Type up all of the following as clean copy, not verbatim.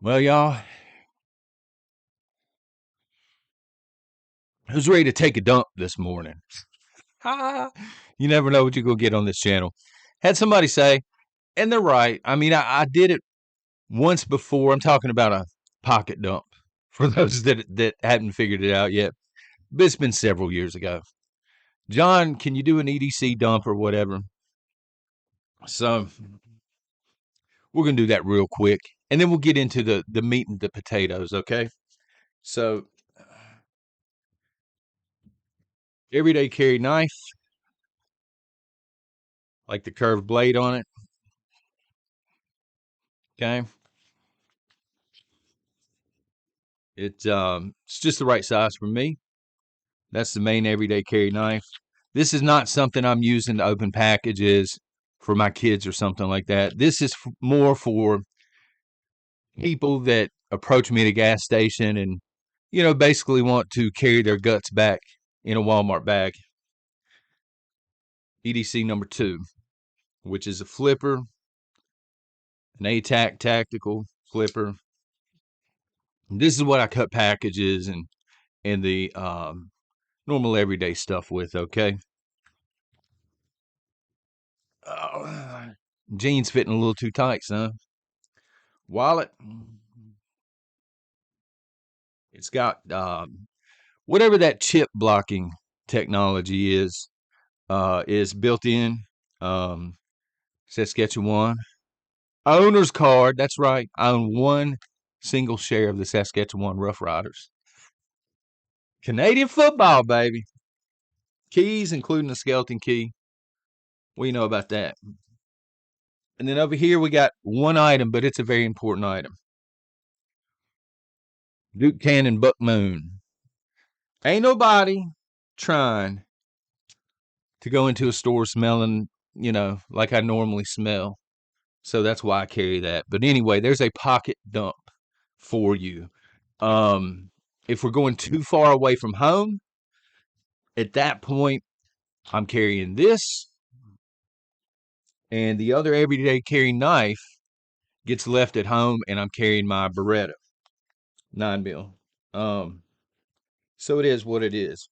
Well, y'all, who's ready to take a dump this morning? Ha! You never know what you're going to get on this channel. Had somebody say, and they're right. I mean, I did it once before. I'm talking about a pocket dump for those that hadn't figured it out yet. But it's been several years ago. John, can you do an EDC dump or whatever? So we're going to do that real quick. And then we'll get into the meat and the potatoes, okay? So, everyday carry knife, like the curved blade on it, okay? It's just the right size for me. That's the main everyday carry knife. This is not something I'm using to open packages for my kids or something like that. This is more for people that approach me at a gas station and, basically want to carry their guts back in a Walmart bag. EDC number 2, which is a flipper, an ATAC tactical flipper. This is what I cut packages and the normal everyday stuff with, okay? Jeans fitting a little too tight, son. Wallet. It's got whatever that chip blocking technology is built in. Saskatchewan owner's card. That's right. I own one single share of the Saskatchewan Roughriders. Canadian football, baby. Keys, including the skeleton key. What do you know about that? And then over here we got one item, but it's a very important item. Duke Cannon Buck Moon. Ain't nobody trying to go into a store smelling, like I normally smell. So that's why I carry that. But anyway, there's a pocket dump for you. If we're going too far away from home, at that point, I'm carrying this. And the other everyday carry knife gets left at home, and I'm carrying my Beretta 9mm. So it is what it is.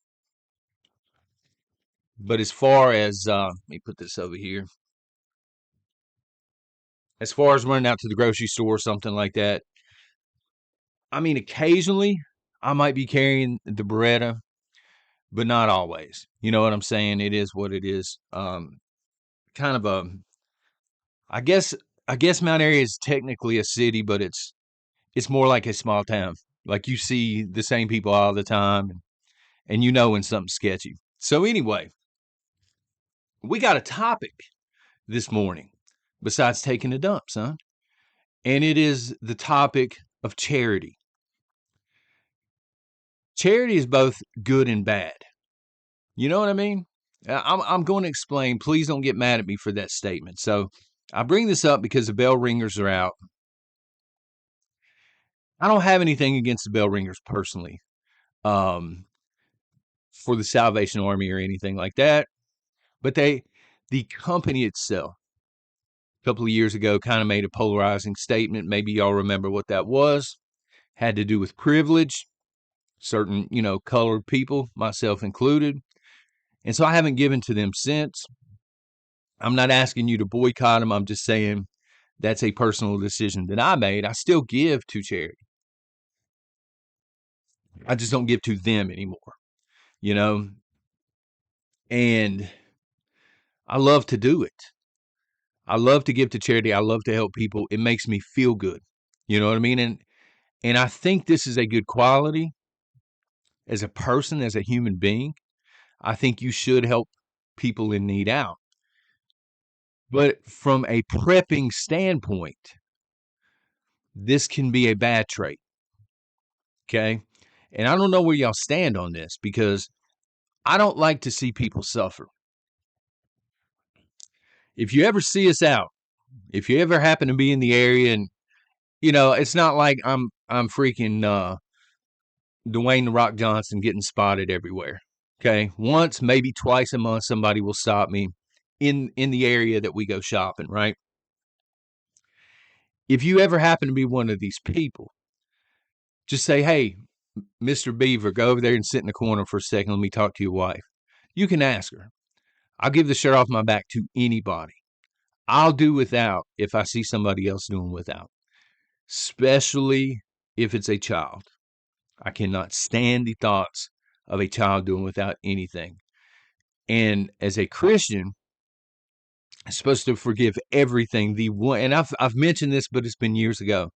But as far as, let me put this over here. As far as running out to the grocery store or something like that, I mean, occasionally I might be carrying the Beretta, but not always. You know what I'm saying? It is what it is. Kind of a, I guess, Mount Airy is technically a city, but it's more like a small town. Like you see the same people all the time, and you know when something's sketchy. So anyway, we got a topic this morning besides taking a dump, son. And it is the topic of charity. Charity is both good and bad. You know what I mean? I'm going to explain. Please don't get mad at me for that statement. So I bring this up because the bell ringers are out. I don't have anything against the bell ringers personally, for the Salvation Army or anything like that. But the company itself, a couple of years ago, kind of made a polarizing statement. Maybe y'all remember what that was. Had to do with privilege, certain, colored people, myself included. And so I haven't given to them since. I'm not asking you to boycott them. I'm just saying that's a personal decision that I made. I still give to charity. I just don't give to them anymore, and I love to do it. I love to give to charity. I love to help people. It makes me feel good. You know what I mean? And I think this is a good quality as a person, as a human being. I think you should help people in need out. But from a prepping standpoint, this can be a bad trait. Okay? And I don't know where y'all stand on this because I don't like to see people suffer. If you ever see us out, if you ever happen to be in the area and it's not like I'm freaking Dwayne the Rock Johnson getting spotted everywhere. Okay? Once, maybe twice a month somebody will stop me in the area that we go shopping, right? if you ever happen to be one of these people, just say, hey, Mr. Beaver, go over there and sit in the corner for a second. Let me talk to your wife. You can ask her. I'll give the shirt off my back to anybody. I'll do without if I see somebody else doing without, especially if it's a child. I cannot stand the thoughts of a child doing without anything. And as a Christian, I'm supposed to forgive everything. And I've mentioned this, but it's been years ago.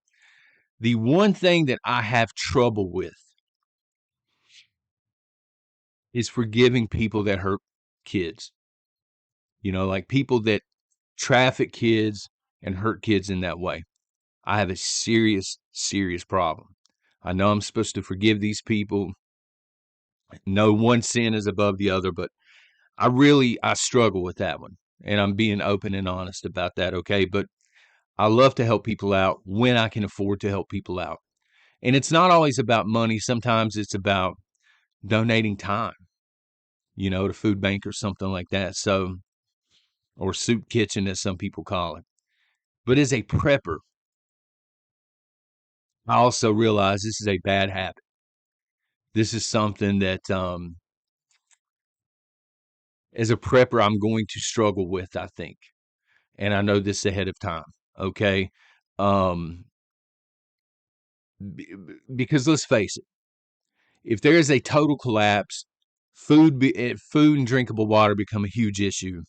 The one thing that I have trouble with is forgiving people that hurt kids. Like people that traffic kids and hurt kids in that way. I have a serious, serious problem. I know I'm supposed to forgive these people. No one sin is above the other, but I struggle with that one. And I'm being open and honest about that, okay? But I love to help people out when I can afford to help people out. And it's not always about money. Sometimes it's about donating time, to food bank or something like that. So, or soup kitchen, as some people call it. But as a prepper, I also realize this is a bad habit. This is something that, as a prepper, I'm going to struggle with, I think. And I know this ahead of time. Okay. Um, because let's face it, if there is a total collapse, food and drinkable water become a huge issue.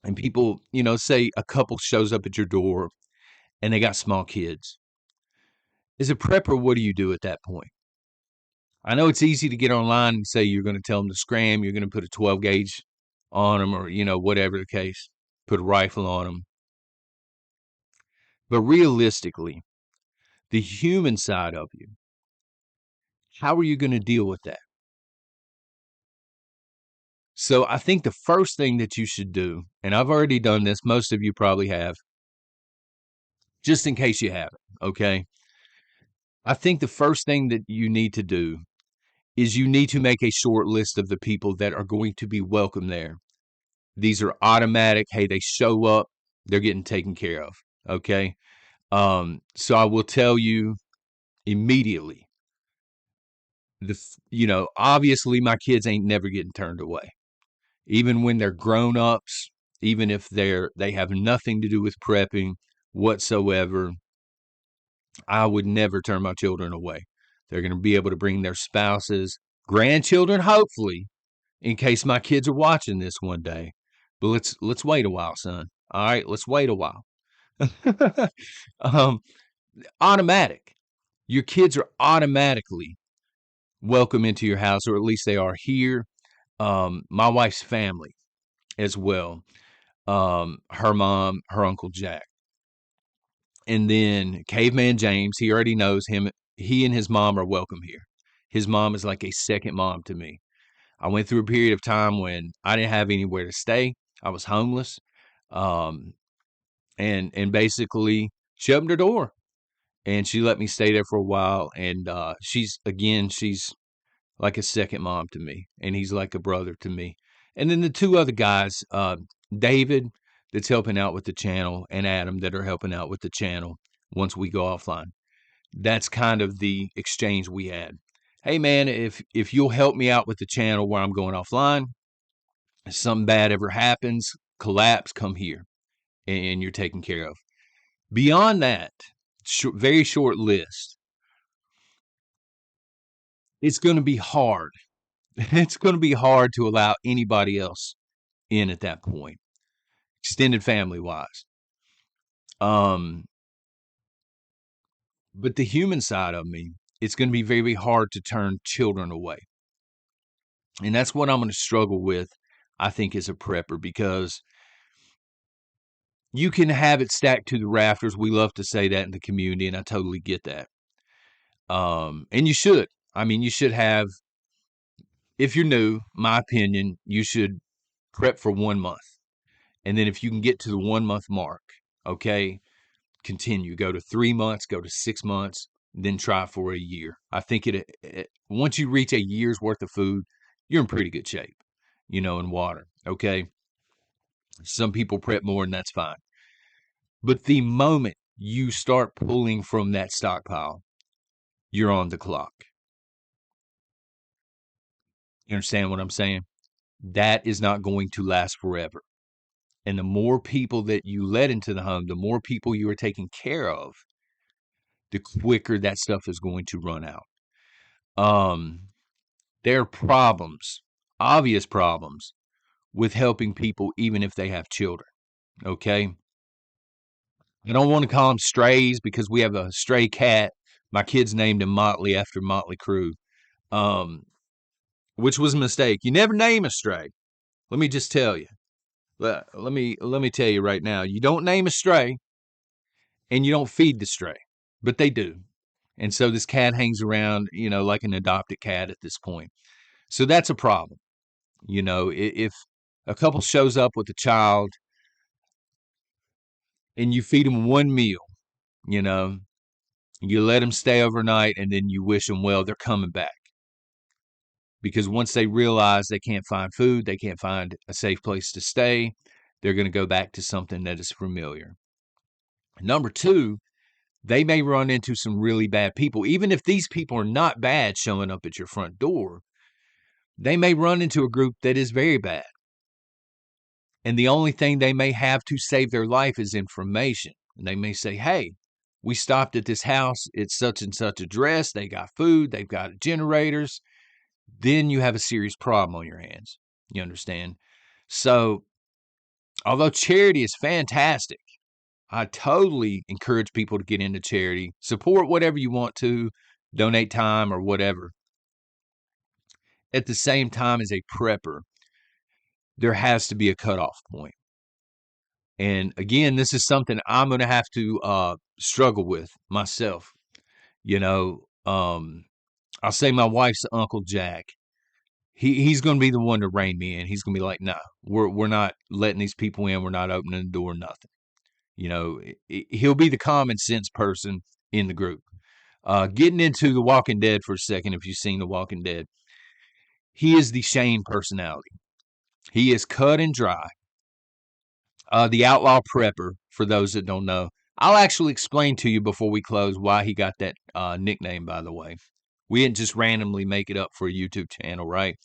And people, say a couple shows up at your door and they got small kids. As a prepper, what do you do at that point? I know it's easy to get online and say you're going to tell them to scram, you're going to put a 12 gauge on them, or, whatever the case, put a rifle on them. But realistically, the human side of you, how are you going to deal with that? So I think the first thing that you should do, and I've already done this, most of you probably have, just in case you haven't, okay? I think the first thing that you need to do is you need to make a short list of the people that are going to be welcome there. These are automatic. Hey, they show up, they're getting taken care of, okay? So I will tell you immediately, obviously my kids ain't never getting turned away. Even when they're grown-ups, even if they have nothing to do with prepping whatsoever, I would never turn my children away. They're going to be able to bring their spouses, grandchildren, hopefully, in case my kids are watching this one day. But let's wait a while, son. All right, let's wait a while. um, Automatic. Your kids are automatically welcome into your house, or at least they are here. My wife's family as well. Her mom, her Uncle Jack. And then Caveman James, he already knows him. He and his mom are welcome here. His mom is like a second mom to me. I went through a period of time when I didn't have anywhere to stay. I was homeless. Um, and basically she opened her door and she let me stay there for a while. And she's like a second mom to me, and he's like a brother to me. And then the two other guys, David, that's helping out with the channel, and Adam, that are helping out with the channel once we go offline. That's kind of the exchange we had. Hey man, if you'll help me out with the channel while I'm going offline, if something bad ever happens, collapse, come here, and you're taken care of. Beyond that, very short list. It's going to be hard. It's going to be hard to allow anybody else in at that point, extended family wise. But the human side of me, it's going to be very, very hard to turn children away. And that's what I'm going to struggle with, I think, as a prepper, because you can have it stacked to the rafters. We love to say that in the community, and I totally get that. And you should. I mean, you should have, if you're new, my opinion, you should prep for 1 month. And then if you can get to the 1 month mark, okay, continue. Go to 3 months, go to 6 months, then try for a year. I think once you reach a year's worth of food, you're in pretty good shape, in water. Okay. Some people prep more, and that's fine. But the moment you start pulling from that stockpile, you're on the clock. You understand what I'm saying? That is not going to last forever. And the more people that you let into the home, the more people you are taking care of, the quicker that stuff is going to run out. There are problems, obvious problems, with helping people even if they have children. Okay? I don't want to call them strays because we have a stray cat. My kids named him Motley after Motley Crue, which was a mistake. You never name a stray. Let me just tell you. Let me tell you right now. You don't name a stray, and you don't feed the stray, but they do. And so this cat hangs around, like an adopted cat at this point. So that's a problem. If a couple shows up with a child and you feed them one meal, you know, you let them stay overnight and then you wish them well, they're coming back. Because once they realize they can't find food, they can't find a safe place to stay, they're going to go back to something that is familiar. Number two, they may run into some really bad people. Even if these people are not bad showing up at your front door, they may run into a group that is very bad. And the only thing they may have to save their life is information. And they may say, hey, we stopped at this house. It's such and such address. They got food. They've got generators. Then you have a serious problem on your hands. You understand? So, although charity is fantastic, I totally encourage people to get into charity. Support whatever you want to, donate time or whatever. At the same time, as a prepper, there has to be a cutoff point. And again, this is something I'm going to have to struggle with myself. I'll say my wife's Uncle Jack. He's going to be the one to rein me in. He's going to be like, no, we're not letting these people in. We're not opening the door, nothing. He'll be the common sense person in the group. Getting into The Walking Dead for a second, if you've seen The Walking Dead, he is the Shane personality. He is cut and dry. The outlaw prepper, for those that don't know. I'll actually explain to you before we close why he got that nickname, by the way. We didn't just randomly make it up for a YouTube channel, right?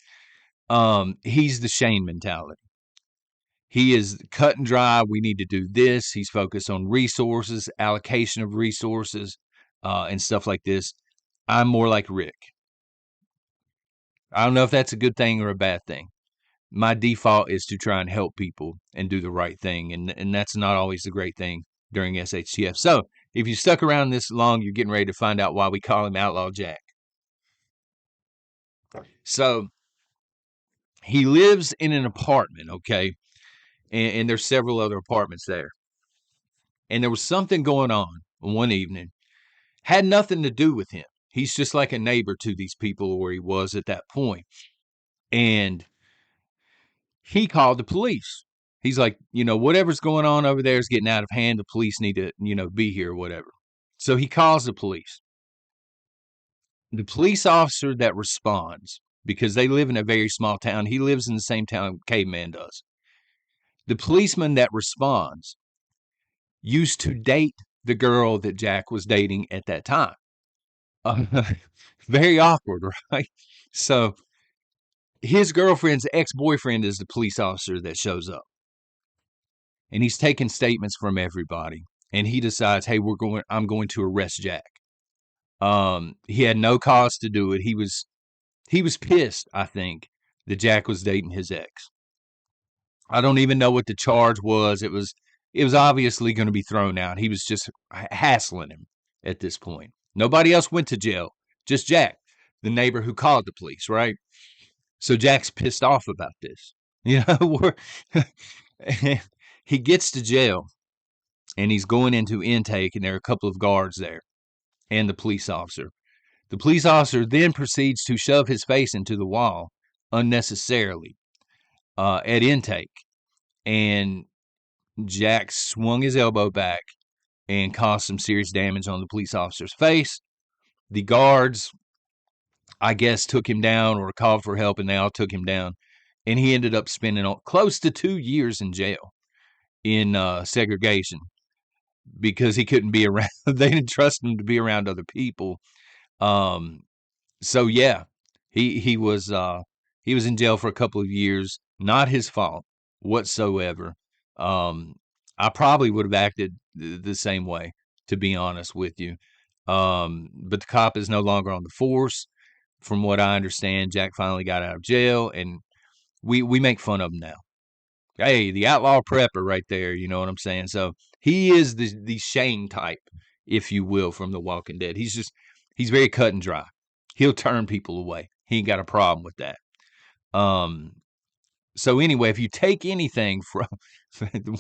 He's the Shane mentality. He is cut and dry. We need to do this. He's focused on resources, allocation of resources, and stuff like this. I'm more like Rick. I don't know if that's a good thing or a bad thing. My default is to try and help people and do the right thing, and that's not always the great thing during SHTF. So if you stuck around this long, you're getting ready to find out why we call him Outlaw Jack. So he lives in an apartment, okay? And there's several other apartments there. And there was something going on one evening. Had nothing to do with him. He's just like a neighbor to these people where he was at that point. And he called the police. He's like, whatever's going on over there is getting out of hand. The police need to, be here or whatever. So he calls the police. The police officer that responds, because they live in a very small town, he lives in the same town Caveman does. The policeman that responds used to date the girl that Jack was dating at that time. Very awkward, right? So his girlfriend's ex-boyfriend is the police officer that shows up. And he's taking statements from everybody. And he decides, hey, I'm going to arrest Jack. He had no cause to do it. He was pissed, I think, that Jack was dating his ex. I don't even know what the charge was. It was obviously going to be thrown out. He was just hassling him at this point. Nobody else went to jail, just Jack, the neighbor who called the police, right? So Jack's pissed off about this. He gets to jail, and he's going into intake, and there are a couple of guards there, and the police officer. The police officer then proceeds to shove his face into the wall unnecessarily at intake, and Jack swung his elbow back and caused some serious damage on the police officer's face. The guards, I guess, took him down or called for help, and they all took him down. And he ended up spending close to 2 years in jail in segregation. because he couldn't be around. They didn't trust him to be around other people. Um, so yeah, he was in jail for a couple of years. Not his fault whatsoever. Um, I probably would have acted the same way, to be honest with you. But the cop is no longer on the force. From what I understand, Jack finally got out of jail, and we make fun of him now. Hey, the outlaw prepper right there. You know what I'm saying? So he is the Shane type, if you will, from The Walking Dead. He's very cut and dry. He'll turn people away. He ain't got a problem with that. Um. So anyway, if you take anything from,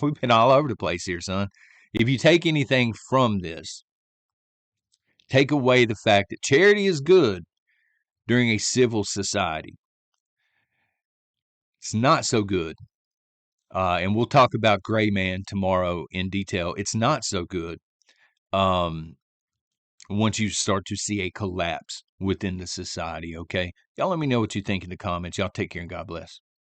we've been all over the place here, son. If you take anything from this, take away the fact that charity is good during a civil society. It's not so good. And we'll talk about Gray Man tomorrow in detail. It's not so good um, once you start to see a collapse within the society, okay? Y'all let me know what you think in the comments. Y'all take care and God bless.